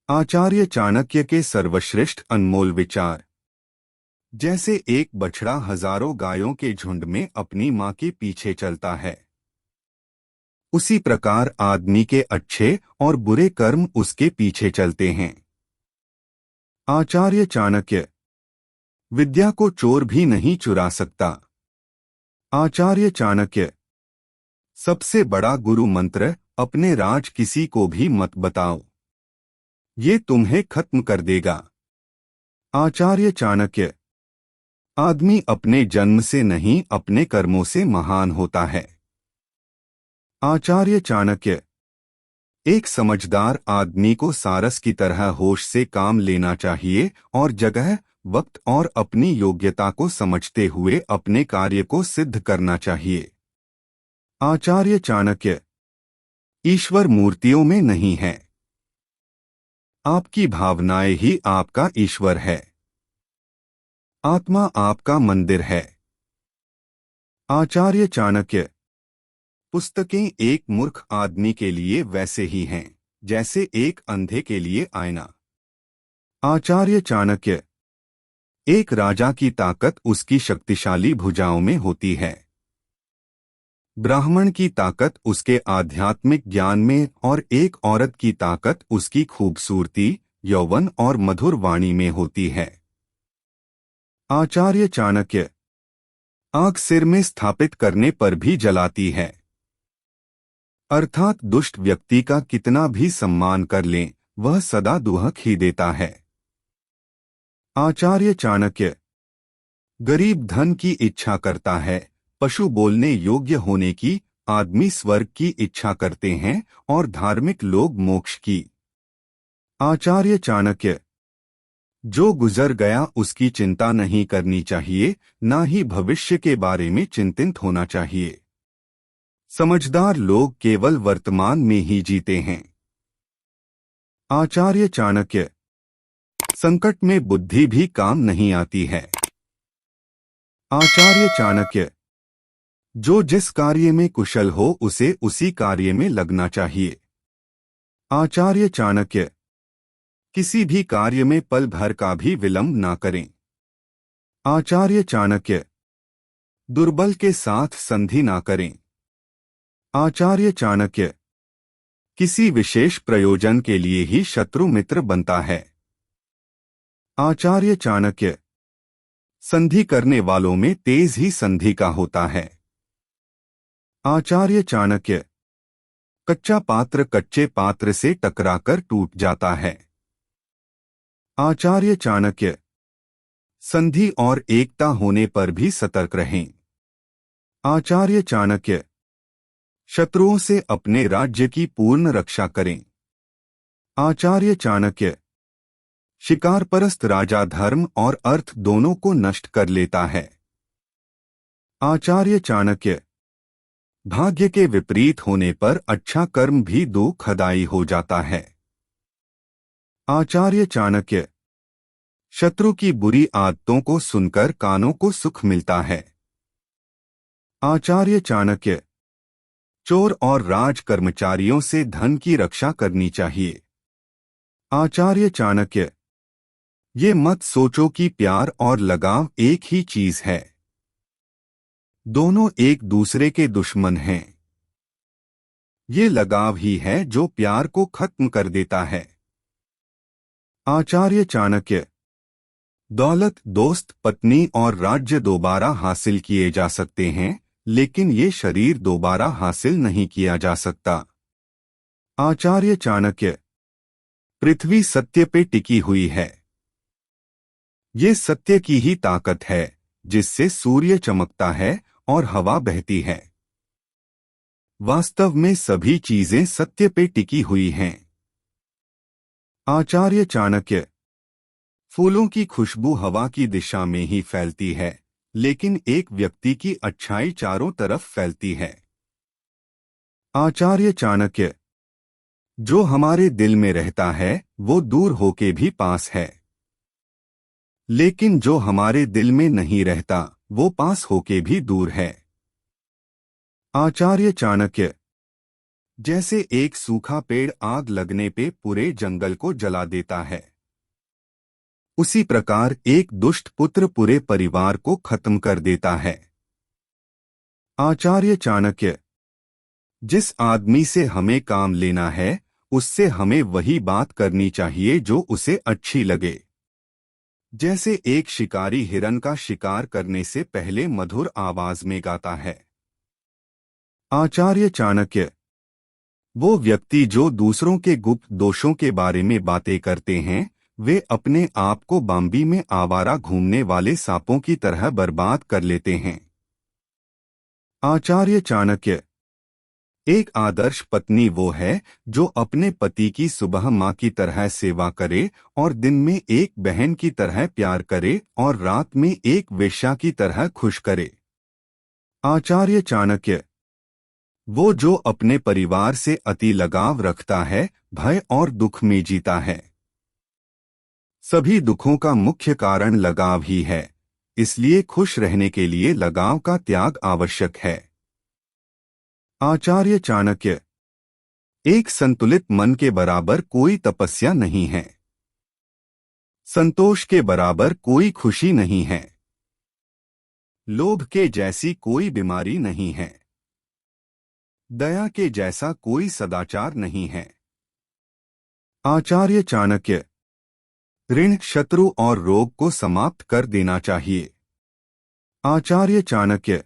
आचार्य चाणक्य के सर्वश्रेष्ठ अनमोल विचार। जैसे एक बछड़ा हजारों गायों के झुंड में अपनी मां के पीछे चलता है, उसी प्रकार आदमी के अच्छे और बुरे कर्म उसके पीछे चलते हैं। आचार्य चाणक्य। विद्या को चोर भी नहीं चुरा सकता। आचार्य चाणक्य। सबसे बड़ा गुरु मंत्र, अपने राज किसी को भी मत बताओ, ये तुम्हें खत्म कर देगा। आचार्य चाणक्य। आदमी अपने जन्म से नहीं, अपने कर्मों से महान होता है। आचार्य चाणक्य। एक समझदार आदमी को सारस की तरह होश से काम लेना चाहिए और जगह, वक्त और अपनी योग्यता को समझते हुए अपने कार्य को सिद्ध करना चाहिए। आचार्य चाणक्य। ईश्वर मूर्तियों में नहीं है, आपकी भावनाएं ही आपका ईश्वर है। आत्मा आपका मंदिर है। आचार्य चाणक्य। पुस्तकें एक मूर्ख आदमी के लिए वैसे ही हैं जैसे एक अंधे के लिए आईना। आचार्य चाणक्य। एक राजा की ताकत उसकी शक्तिशाली भुजाओं में होती है, ब्राह्मण की ताकत उसके आध्यात्मिक ज्ञान में और एक औरत की ताकत उसकी खूबसूरती, यौवन और मधुर वाणी में होती है। आचार्य चाणक्य। आग सिर में स्थापित करने पर भी जलाती है, अर्थात दुष्ट व्यक्ति का कितना भी सम्मान कर लें, वह सदा दुहक ही देता है। आचार्य चाणक्य। गरीब धन की इच्छा करता है, पशु बोलने योग्य होने की, आदमी स्वर्ग की इच्छा करते हैं और धार्मिक लोग मोक्ष की। आचार्य चाणक्य। जो गुजर गया उसकी चिंता नहीं करनी चाहिए, ना ही भविष्य के बारे में चिंतित होना चाहिए। समझदार लोग केवल वर्तमान में ही जीते हैं। आचार्य चाणक्य। संकट में बुद्धि भी काम नहीं आती है। आचार्य चाणक्य। जो जिस कार्य में कुशल हो उसे उसी कार्य में लगना चाहिए। आचार्य चाणक्य। किसी भी कार्य में पल भर का भी विलंब ना करें। आचार्य चाणक्य। दुर्बल के साथ संधि ना करें। आचार्य चाणक्य। किसी विशेष प्रयोजन के लिए ही शत्रु मित्र बनता है। आचार्य चाणक्य। संधि करने वालों में तेज ही संधि का होता है। आचार्य चाणक्य। कच्चा पात्र कच्चे पात्र से टकराकर टूट जाता है। आचार्य चाणक्य। संधि और एकता होने पर भी सतर्क रहें। आचार्य चाणक्य। शत्रुओं से अपने राज्य की पूर्ण रक्षा करें। आचार्य चाणक्य। शिकारपरस्त राजा धर्म और अर्थ दोनों को नष्ट कर लेता है। आचार्य चाणक्य। भाग्य के विपरीत होने पर अच्छा कर्म भी दुखदायी हो जाता है। आचार्य चाणक्य। शत्रु की बुरी आदतों को सुनकर कानों को सुख मिलता है। आचार्य चाणक्य। चोर और राज कर्मचारियों से धन की रक्षा करनी चाहिए। आचार्य चाणक्य। ये मत सोचो कि प्यार और लगाव एक ही चीज है, दोनों एक दूसरे के दुश्मन हैं। ये लगाव ही है जो प्यार को खत्म कर देता है। आचार्य चाणक्य। दौलत, दोस्त, पत्नी और राज्य दोबारा हासिल किए जा सकते हैं, लेकिन ये शरीर दोबारा हासिल नहीं किया जा सकता। आचार्य चाणक्य। पृथ्वी सत्य पे टिकी हुई है, ये सत्य की ही ताकत है जिससे सूर्य चमकता है और हवा बहती है। वास्तव में सभी चीजें सत्य पे टिकी हुई हैं। आचार्य चाणक्य। फूलों की खुशबू हवा की दिशा में ही फैलती है, लेकिन एक व्यक्ति की अच्छाई चारों तरफ फैलती है। आचार्य चाणक्य। जो हमारे दिल में रहता है वो दूर होके भी पास है, लेकिन जो हमारे दिल में नहीं रहता वो पास होके भी दूर है। आचार्य चाणक्य। जैसे एक सूखा पेड़ आग लगने पे पूरे जंगल को जला देता है, उसी प्रकार एक दुष्ट पुत्र पूरे परिवार को खत्म कर देता है। आचार्य चाणक्य। जिस आदमी से हमें काम लेना है, उससे हमें वही बात करनी चाहिए जो उसे अच्छी लगे। जैसे एक शिकारी हिरन का शिकार करने से पहले मधुर आवाज में गाता है। आचार्य चाणक्य। वो व्यक्ति जो दूसरों के गुप्त दोषों के बारे में बातें करते हैं, वे अपने आप को बाम्बी में आवारा घूमने वाले सांपों की तरह बर्बाद कर लेते हैं। आचार्य चाणक्य। एक आदर्श पत्नी वो है जो अपने पति की सुबह माँ की तरह सेवा करे और दिन में एक बहन की तरह प्यार करे और रात में एक वेश्या की तरह खुश करे। आचार्य चाणक्य। वो जो अपने परिवार से अति लगाव रखता है, भय और दुख में जीता है। सभी दुखों का मुख्य कारण लगाव ही है, इसलिए खुश रहने के लिए लगाव का त्याग आवश्यक है। आचार्य चाणक्य। एक संतुलित मन के बराबर कोई तपस्या नहीं है। संतोष के बराबर कोई खुशी नहीं है। लोभ के जैसी कोई बीमारी नहीं है। दया के जैसा कोई सदाचार नहीं है। आचार्य चाणक्य। ऋण, शत्रु और रोग को समाप्त कर देना चाहिए। आचार्य चाणक्य।